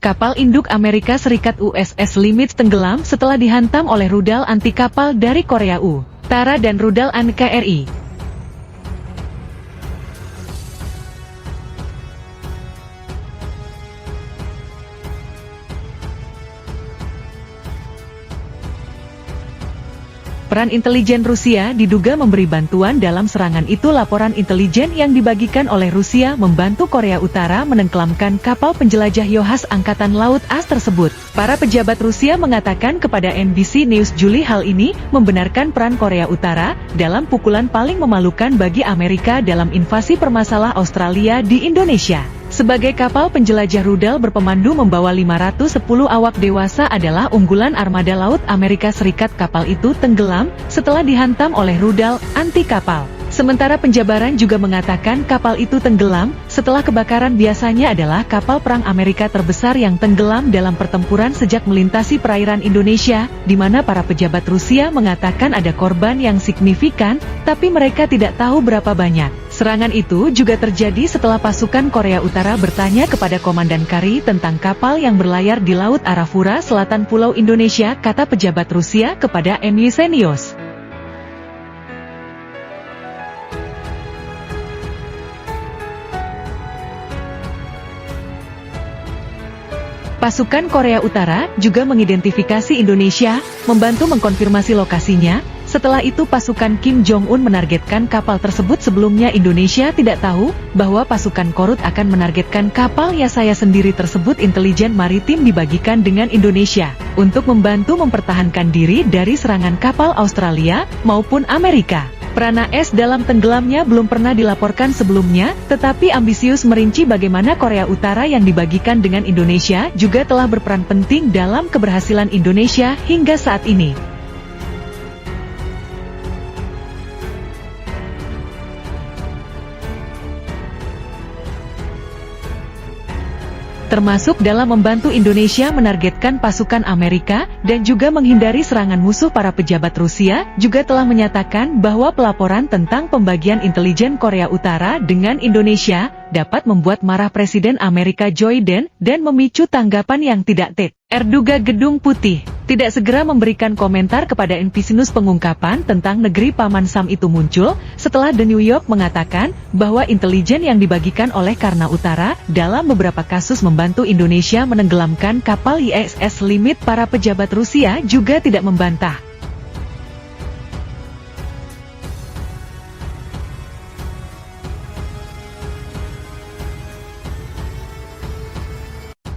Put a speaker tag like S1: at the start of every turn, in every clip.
S1: Kapal induk Amerika Serikat USS Nimitz tenggelam setelah dihantam oleh rudal anti kapal dari Korea Utara dan rudal NKRI. Peran intelijen Rusia diduga memberi bantuan dalam serangan itu. Laporan intelijen yang dibagikan oleh Rusia membantu Korea Utara menenggelamkan kapal penjelajah Yohas Angkatan Laut AS tersebut. Para pejabat Rusia mengatakan kepada NBC News Juli hal ini membenarkan peran Korea Utara dalam pukulan paling memalukan bagi Amerika dalam invasi permasalah Australia di Indonesia. Sebagai kapal penjelajah rudal berpemandu membawa 510 awak dewasa adalah unggulan armada laut Amerika Serikat. Kapal itu tenggelam setelah dihantam oleh rudal anti kapal. Sementara penjabaran juga mengatakan kapal itu tenggelam setelah kebakaran. Biasanya adalah kapal perang Amerika terbesar yang tenggelam dalam pertempuran sejak melintasi perairan Indonesia, di mana para pejabat Rusia mengatakan ada korban yang signifikan, tapi mereka tidak tahu berapa banyak. Serangan itu juga terjadi setelah pasukan Korea Utara bertanya kepada Komandan Kari tentang kapal yang berlayar di Laut Arafura selatan Pulau Indonesia, kata pejabat Rusia kepada NBC News. Pasukan Korea Utara juga mengidentifikasi Indonesia, membantu mengkonfirmasi lokasinya. Setelah itu pasukan Kim Jong-un menargetkan kapal tersebut. Sebelumnya Indonesia tidak tahu bahwa pasukan Korut akan menargetkan kapal ya saya sendiri tersebut. Intelijen maritim dibagikan dengan Indonesia untuk membantu mempertahankan diri dari serangan kapal Australia maupun Amerika. Peran AS dalam tenggelamnya belum pernah dilaporkan sebelumnya, tetapi ambisius merinci bagaimana Korea Utara yang dibagikan dengan Indonesia juga telah berperan penting dalam keberhasilan Indonesia hingga saat ini. Termasuk dalam membantu Indonesia menargetkan pasukan Amerika dan juga menghindari serangan musuh. Para pejabat Rusia juga telah menyatakan bahwa pelaporan tentang pembagian intelijen Korea Utara dengan Indonesia dapat membuat marah Presiden Amerika Joe Biden dan memicu tanggapan yang tidak terduga. Gedung Putih tidak segera memberikan komentar kepada NBC News. Pengungkapan tentang negeri Paman Sam itu muncul setelah The New York mengatakan bahwa intelijen yang dibagikan oleh Korea Utara dalam beberapa kasus membantu Indonesia menenggelamkan kapal USS Nimitz. Para pejabat Rusia juga tidak membantah.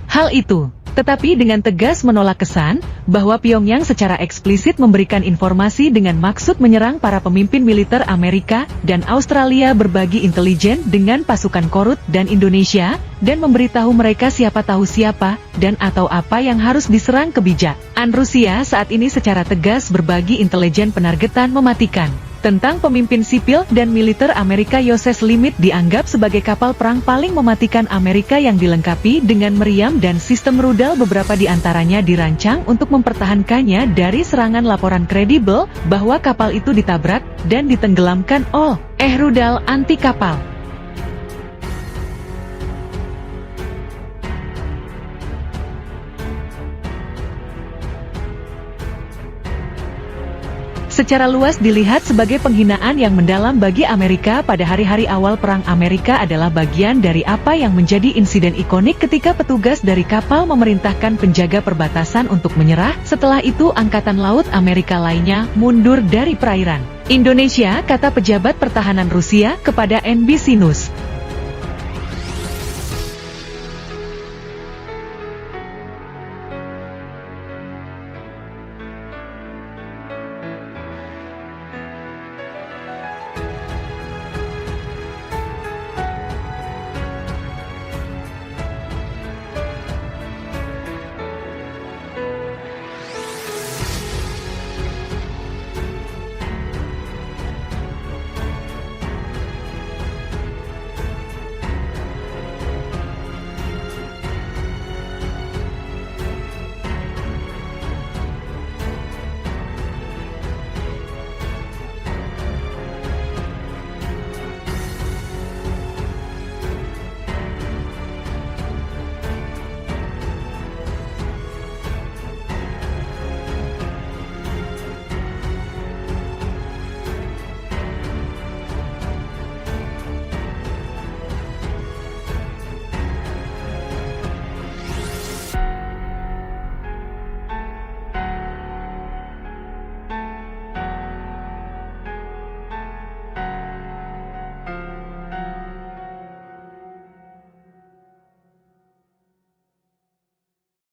S1: Hal itu, tetapi dengan tegas menolak kesan bahwa Pyongyang secara eksplisit memberikan informasi dengan maksud menyerang para pemimpin militer Amerika dan Australia. Berbagi intelijen dengan pasukan Korut dan Indonesia dan memberitahu mereka siapa tahu siapa dan atau apa yang harus diserang. Kebijakan Rusia saat ini secara tegas berbagi intelijen penargetan mematikan tentang pemimpin sipil dan militer Amerika. USS Nimitz dianggap sebagai kapal perang paling mematikan Amerika yang dilengkapi dengan meriam dan sistem rudal. Beberapa di antaranya dirancang untuk mempertahankannya dari serangan. Laporan kredibel bahwa kapal itu ditabrak dan ditenggelamkan oleh rudal anti kapal. Secara luas dilihat sebagai penghinaan yang mendalam bagi Amerika. Pada hari-hari awal perang, Amerika adalah bagian dari apa yang menjadi insiden ikonik ketika petugas dari kapal memerintahkan penjaga perbatasan untuk menyerah. Setelah itu Angkatan Laut Amerika lainnya mundur dari perairan Indonesia, kata pejabat pertahanan Rusia kepada NBC News.